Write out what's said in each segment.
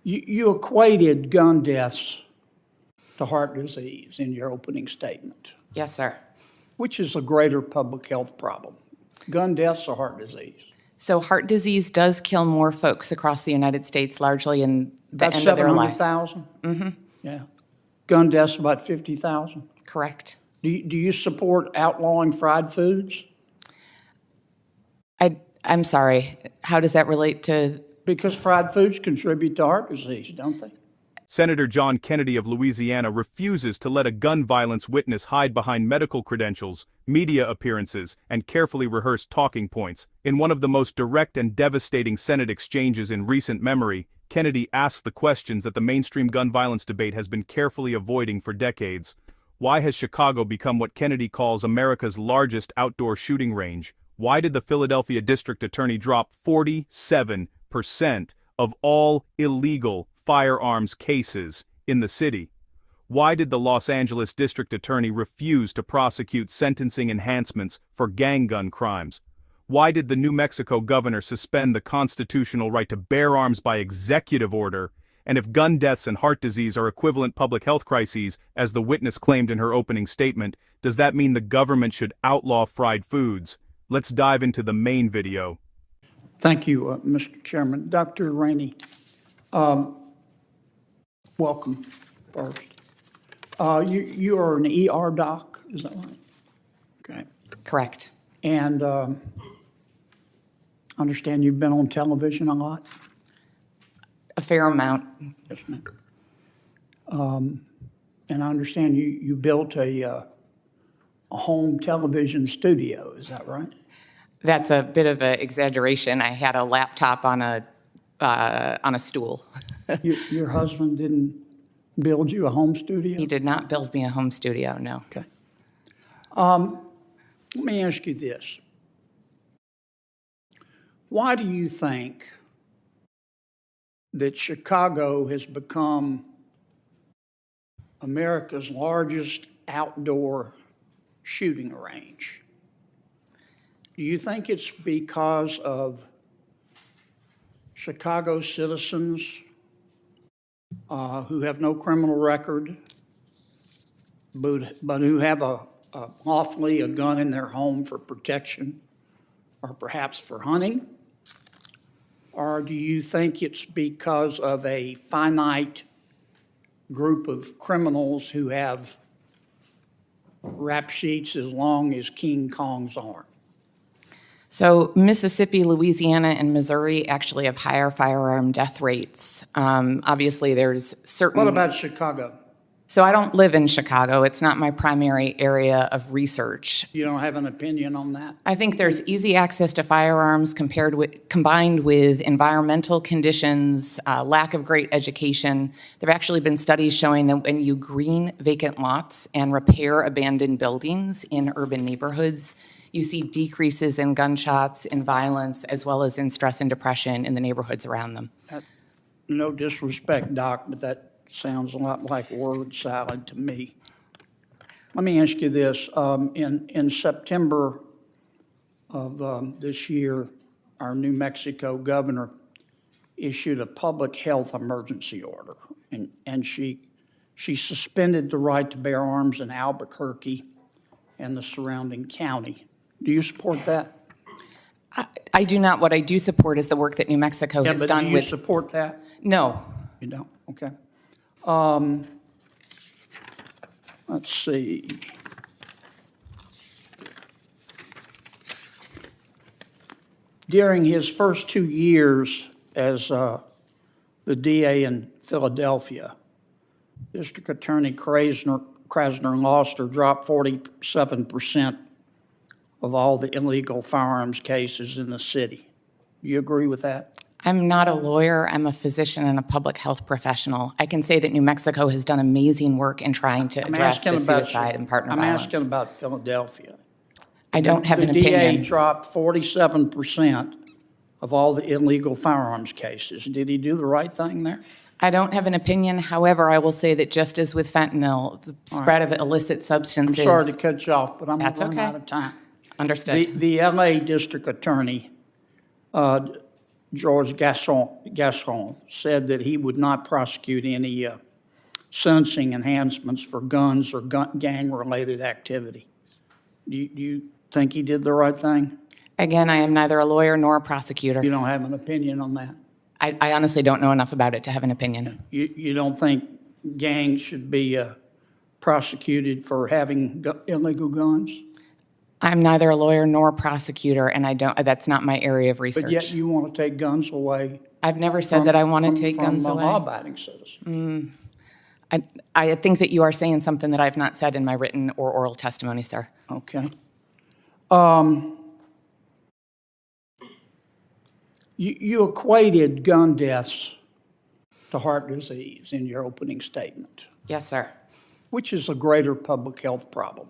You equated gun deaths to heart disease in your opening statement. Yes, sir. Which is a greater public health problem, gun deaths or heart disease? So heart disease does kill more folks across the United States, largely in the About end of their life. 700,000? Mm-hmm. Yeah. Gun deaths about 50,000? Correct. Do you support outlawing fried foods? I'm sorry. How does that relate to? Because fried foods contribute to heart disease, don't they? Senator John Kennedy of Louisiana refuses to let a gun violence witness hide behind medical credentials, media appearances, and carefully rehearsed talking points. In one of the most direct and devastating Senate exchanges in recent memory, Kennedy asked the questions that the mainstream gun violence debate has been carefully avoiding for decades. Why has Chicago become what Kennedy calls America's largest outdoor shooting range? Why did the Philadelphia District Attorney drop 47% of all illegal firearms cases in the city? Why did the Los Angeles District Attorney refuse to prosecute sentencing enhancements for gang gun crimes? Why did the New Mexico governor suspend the constitutional right to bear arms by executive order? And if gun deaths and heart disease are equivalent public health crises, as the witness claimed in her opening statement, does that mean the government should outlaw fried foods? Let's dive into the main video. Thank you, Mr. Chairman. Dr. Rainey, welcome first. You are an ER doc, is that right? Okay. Correct. And understand you've been on television a lot? A fair amount. Yes, ma'am. And I understand you built a home television studio, is that right? That's a bit of an exaggeration. I had a laptop on a stool. Your husband didn't build you a home studio? He did not build me a home studio, no. Okay. Let me ask you this. Why do you think that Chicago has become America's largest outdoor shooting range? Do you think it's because of Chicago citizens who have no criminal record, but who have lawfully a gun in their home for protection or perhaps for hunting? Or do you think it's because of a finite group of criminals who have rap sheets as long as King Kong's arm? So Mississippi, Louisiana, and Missouri actually have higher firearm death rates. Obviously, there's certain... What about Chicago? So I don't live in Chicago. It's not my primary area of research. You don't have an opinion on that? I think there's easy access to firearms combined with environmental conditions, lack of great education. There have actually been studies showing that when you green vacant lots and repair abandoned buildings in urban neighborhoods, you see decreases in gunshots, in violence, as well as in stress and depression in the neighborhoods around them. No disrespect, Doc, but that sounds a lot like word salad to me. Let me ask you this. In September of this year, our New Mexico governor issued a public health emergency order, and she suspended the right to bear arms in Albuquerque and the surrounding county. Do you support that? I do not. What I do support is the work that New Mexico has done do you support that? No. You don't? Okay. Let's see. During his first 2 years as the DA in Philadelphia, District Attorney Krasner and Loster dropped 47% of all the illegal firearms cases in the city. Do you agree with that? I'm not a lawyer. I'm a physician and a public health professional. I can say that New Mexico has done amazing work in trying to address the suicide and partner violence. I'm asking about Philadelphia. I don't have an opinion. The DA dropped 47% of all the illegal firearms cases. Did he do the right thing there? I don't have an opinion. However, I will say that just as with fentanyl, the spread of illicit substances... I'm sorry to cut you off, but I'm That's running okay. out of time. Understood. The LA District Attorney George Gascon said that he would not prosecute any sentencing enhancements for guns or gang-related activity. Do you think he did the right thing? Again, I am neither a lawyer nor a prosecutor. You don't have an opinion on that? I honestly don't know enough about it to have an opinion. You don't think gangs should be prosecuted for having illegal guns? I'm neither a lawyer nor a prosecutor, and that's not my area of But research. yet you want to take guns away I've never said that I want to take guns from away. law-abiding citizens. I think that you are saying something that I've not said in my written or oral testimony, sir. Okay. You equated gun deaths to heart disease in your opening statement. Yes, sir. Which is a greater public health problem,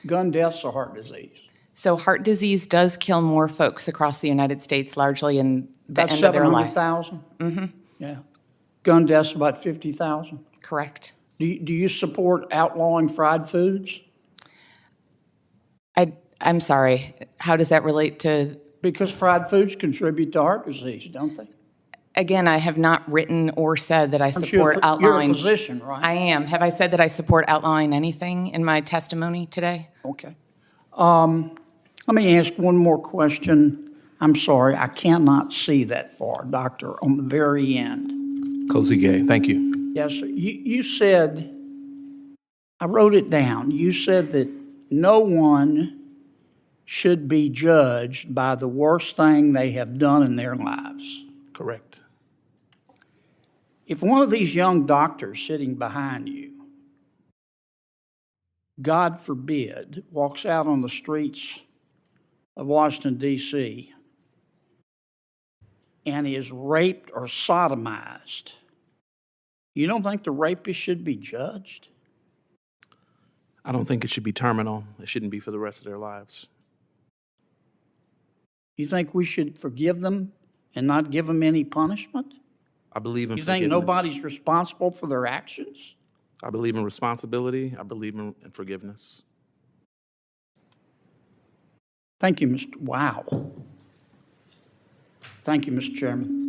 gun deaths or heart disease? So heart disease does kill more folks across the United States, largely in the About end of their life. 700,000? Mm-hmm. Yeah. Gun deaths about 50,000? Correct. Do you support outlawing fried foods? I'm sorry. How does that relate to? Because fried foods contribute to heart disease, don't they? Again, I have not written or said that I Aren't you support You're a outlawing. physician, right? I am. Have I said that I support outlawing anything in my testimony today? Okay. Let me ask one more question. I'm sorry, I cannot see that far, Doctor, on the very end. Cozy Gay, thank you. Yes, sir. You said, I wrote it down, you said that no one should be judged by the worst thing they have done in their lives. Correct. If one of these young doctors sitting behind you, God forbid, walks out on the streets of Washington, D.C., and is raped or sodomized, you don't think the rapist should be judged? I don't think it should be terminal. It shouldn't be for the rest of their lives. You think we should forgive them and not give them any punishment? I believe in You forgiveness. think nobody's responsible for their actions? I believe in responsibility. I believe in forgiveness. Thank you, Mr. Wow. Thank you, Mr. Chairman.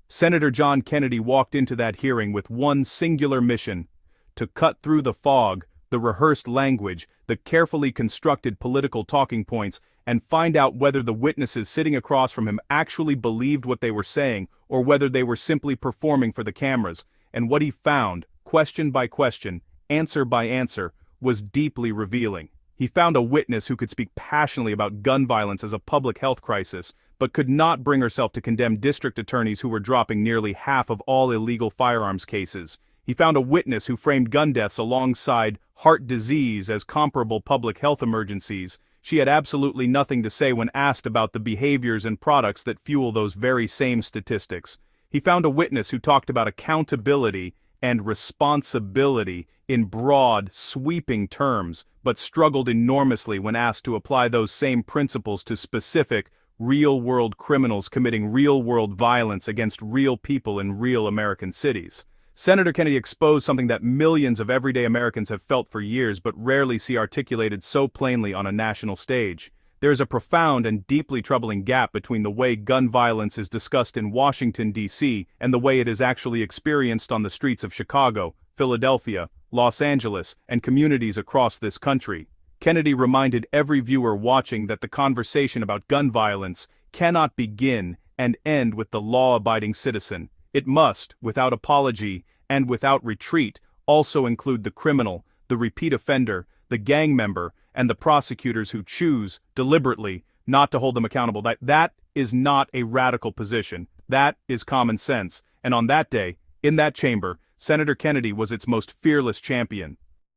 Senator John Kennedy walked into that hearing with one singular mission: to cut through the fog, the rehearsed language, the carefully constructed political talking points, and find out whether the witnesses sitting across from him actually believed what they were saying, or whether they were simply performing for the cameras. And what he found, question by question, answer by answer, was deeply revealing. He found a witness who could speak passionately about gun violence as a public health crisis, but could not bring herself to condemn district attorneys who were dropping nearly half of all illegal firearms cases. He found a witness who framed gun deaths alongside heart disease as comparable public health emergencies. She had absolutely nothing to say when asked about the behaviors and products that fuel those very same statistics. He found a witness who talked about accountability and responsibility in broad, sweeping terms, but struggled enormously when asked to apply those same principles to specific, real-world criminals committing real-world violence against real people in real American cities. Senator Kennedy exposed something that millions of everyday Americans have felt for years but rarely see articulated so plainly on a national stage. There is a profound and deeply troubling gap between the way gun violence is discussed in Washington, D.C., and the way it is actually experienced on the streets of Chicago, Philadelphia, Los Angeles, and communities across this country. Kennedy reminded every viewer watching that the conversation about gun violence cannot begin and end with the law-abiding citizen. It must, without apology and without retreat, also include the criminal, the repeat offender, the gang member, and the prosecutors who choose, deliberately, not to hold them accountable. That is not a radical position. That is common sense. And on that day, in that chamber, Senator Kennedy was its most fearless champion.